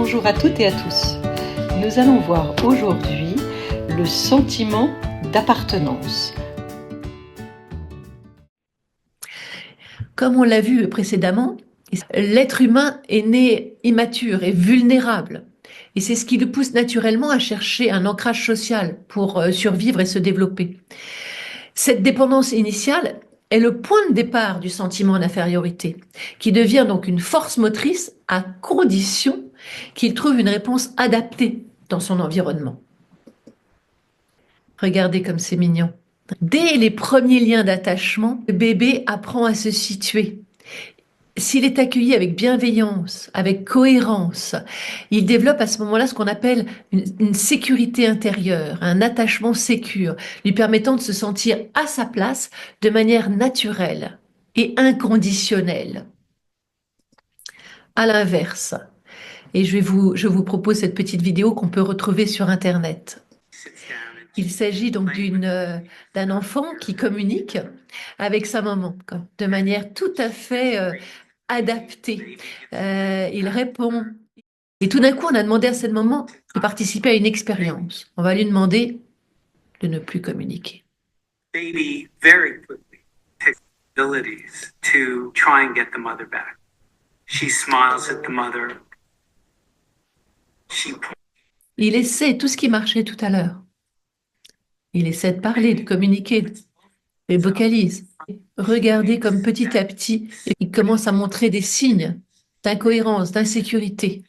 Bonjour à toutes et à tous. Nous allons voir aujourd'hui le sentiment d'appartenance. Comme on l'a vu précédemment, l'être humain est né immature et vulnérable. Et c'est ce qui le pousse naturellement à chercher un ancrage social pour survivre et se développer. Cette dépendance initiale est le point de départ du sentiment d'infériorité, qui devient donc une force motrice à condition qu'il trouve une réponse adaptée dans son environnement. Regardez comme c'est mignon. Dès les premiers liens d'attachement, le bébé apprend à se situer. S'il est accueilli avec bienveillance, avec cohérence, il développe à ce moment-là ce qu'on appelle une sécurité intérieure, un attachement sécure, lui permettant de se sentir à sa place de manière naturelle et inconditionnelle. À l'inverse, et je vous propose cette petite vidéo qu'on peut retrouver sur Internet. Il s'agit donc d'un enfant qui communique avec sa maman de manière tout à fait adapté. Il répond. Et tout d'un coup, on a demandé à cette maman de participer à une expérience. On va lui demander de ne plus communiquer. Baby very quickly takes abilities to try and get the mother back. She smiles at the mother. Il essaie tout ce qui marchait tout à l'heure. Il essaie de parler, de communiquer, il vocalise. Regardez comme petit à petit, il commence à montrer des signes d'incohérence, d'insécurité.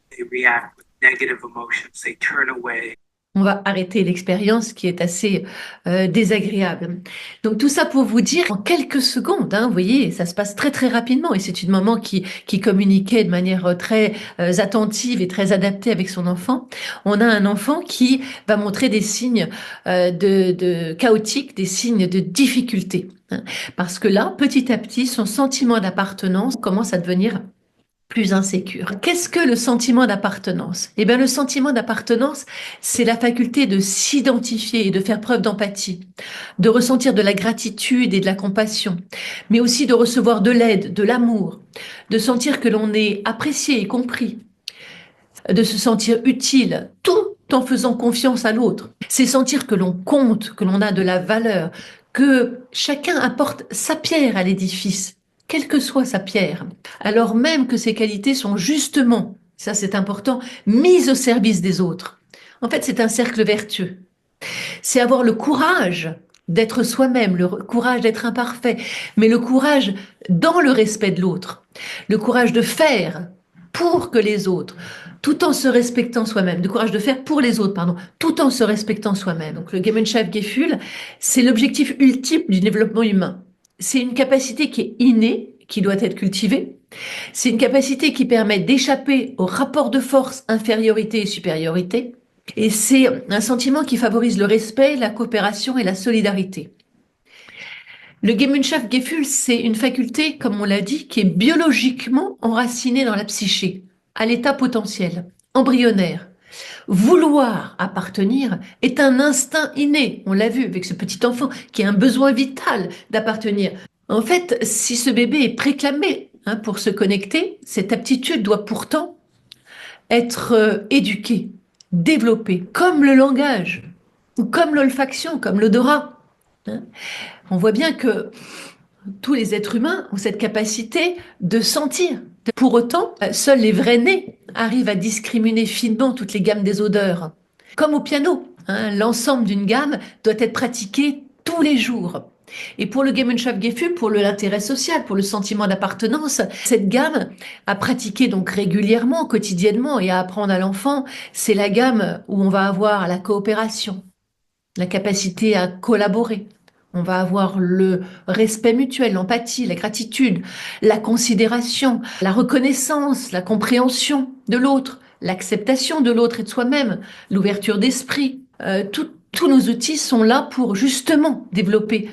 They react with negative emotions. They turn away. On va arrêter l'expérience qui est assez désagréable. Donc tout ça pour vous dire en quelques secondes, vous voyez, ça se passe très très rapidement et c'est une maman qui communiquait de manière très attentive et très adaptée avec son enfant. On a un enfant qui va montrer des signes de chaotiques, des signes de difficulté. Parce que là, petit à petit, son sentiment d'appartenance commence à devenir plus insécure. Qu'est-ce que le sentiment d'appartenance? Eh bien, le sentiment d'appartenance, c'est la faculté de s'identifier et de faire preuve d'empathie, de ressentir de la gratitude et de la compassion, mais aussi de recevoir de l'aide, de l'amour, de sentir que l'on est apprécié et compris, de se sentir utile, tout en faisant confiance à l'autre. C'est sentir que l'on compte, que l'on a de la valeur, que chacun apporte sa pierre à l'édifice, quelle que soit sa pierre, alors même que ses qualités sont justement, ça c'est important, mises au service des autres. En fait, c'est un cercle vertueux. C'est avoir le courage d'être soi-même, le courage d'être imparfait, mais le courage dans le respect de l'autre, le courage de faire pour que les autres, tout en se respectant soi-même, le courage de faire pour les autres, pardon, tout en se respectant soi-même. Donc le Gemeinschaftgefühl, c'est l'objectif ultime du développement humain. C'est une capacité qui est innée, qui doit être cultivée. C'est une capacité qui permet d'échapper au rapport de force infériorité et supériorité. Et c'est un sentiment qui favorise le respect, la coopération et la solidarité. Le Gemeinschaftgefühl, c'est une faculté, comme on l'a dit, qui est biologiquement enracinée dans la psyché, à l'état potentiel, embryonnaire. Vouloir appartenir est un instinct inné, on l'a vu avec ce petit enfant qui a un besoin vital d'appartenir. En fait, si ce bébé est préclamé pour se connecter, cette aptitude doit pourtant être éduquée, développée, comme le langage, ou comme l'olfaction, comme l'odorat. On voit bien que tous les êtres humains ont cette capacité de sentir. Pour autant, seuls les vrais nés arrivent à discriminer finement toutes les gammes des odeurs. Comme au piano, l'ensemble d'une gamme doit être pratiqué tous les jours. Et pour le Gemeinschaftgefühl, pour l'intérêt social, pour le sentiment d'appartenance, cette gamme à pratiquer donc régulièrement, quotidiennement et à apprendre à l'enfant, c'est la gamme où on va avoir la coopération, la capacité à collaborer. On va avoir le respect mutuel, l'empathie, la gratitude, la considération, la reconnaissance, la compréhension de l'autre, l'acceptation de l'autre et de soi-même, l'ouverture d'esprit. Tous nos outils sont là pour justement développer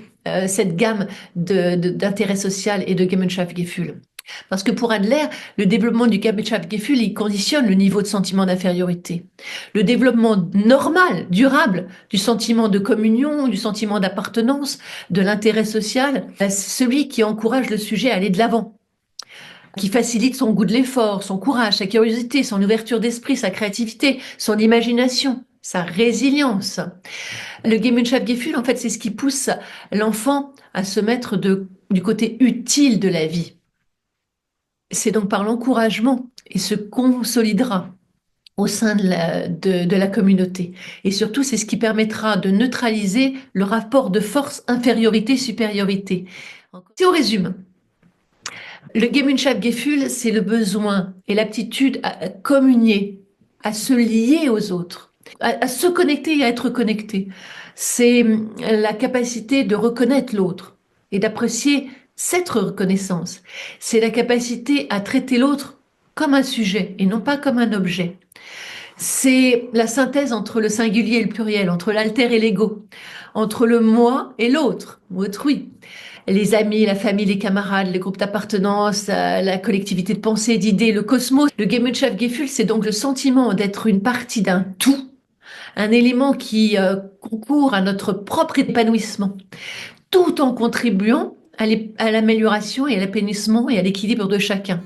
cette gamme d'intérêt social et de Gemeinschaftgefühl. Parce que pour Adler, le développement du Gemeinschaftgefühl, il conditionne le niveau de sentiment d'infériorité. Le développement normal, durable, du sentiment de communion, du sentiment d'appartenance, de l'intérêt social, c'est celui qui encourage le sujet à aller de l'avant, qui facilite son goût de l'effort, son courage, sa curiosité, son ouverture d'esprit, sa créativité, son imagination, sa résilience. Le Gemeinschaftsgefühl, en fait, c'est ce qui pousse l'enfant à se mettre du côté utile de la vie. C'est donc par l'encouragement et se consolidera au sein de la communauté. Et surtout, c'est ce qui permettra de neutraliser le rapport de force infériorité-supériorité. Si on résume, le Gemeinschaftsgefühl, c'est le besoin et l'aptitude à communier, à se lier aux autres, à se connecter et à être connecté. C'est la capacité de reconnaître l'autre et d'apprécier cette reconnaissance. C'est la capacité à traiter l'autre comme un sujet et non pas comme un objet. C'est la synthèse entre le singulier et le pluriel, entre l'alter et l'ego, entre le moi et l'autre, ou autrui. Les amis, la famille, les camarades, les groupes d'appartenance, la collectivité de pensée, d'idées, le cosmos. Le Gemeinschaftsgefühl, c'est donc le sentiment d'être une partie d'un tout, un élément qui concourt à notre propre épanouissement, tout en contribuant à l'amélioration et à l'épanouissement et à l'équilibre de chacun,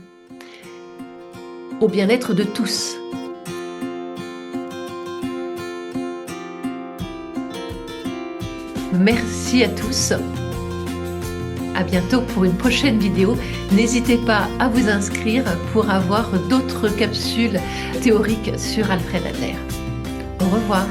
au bien-être de tous. Merci à tous. À bientôt pour une prochaine vidéo. N'hésitez pas à vous inscrire pour avoir d'autres capsules théoriques sur Alfred Adler. Au revoir.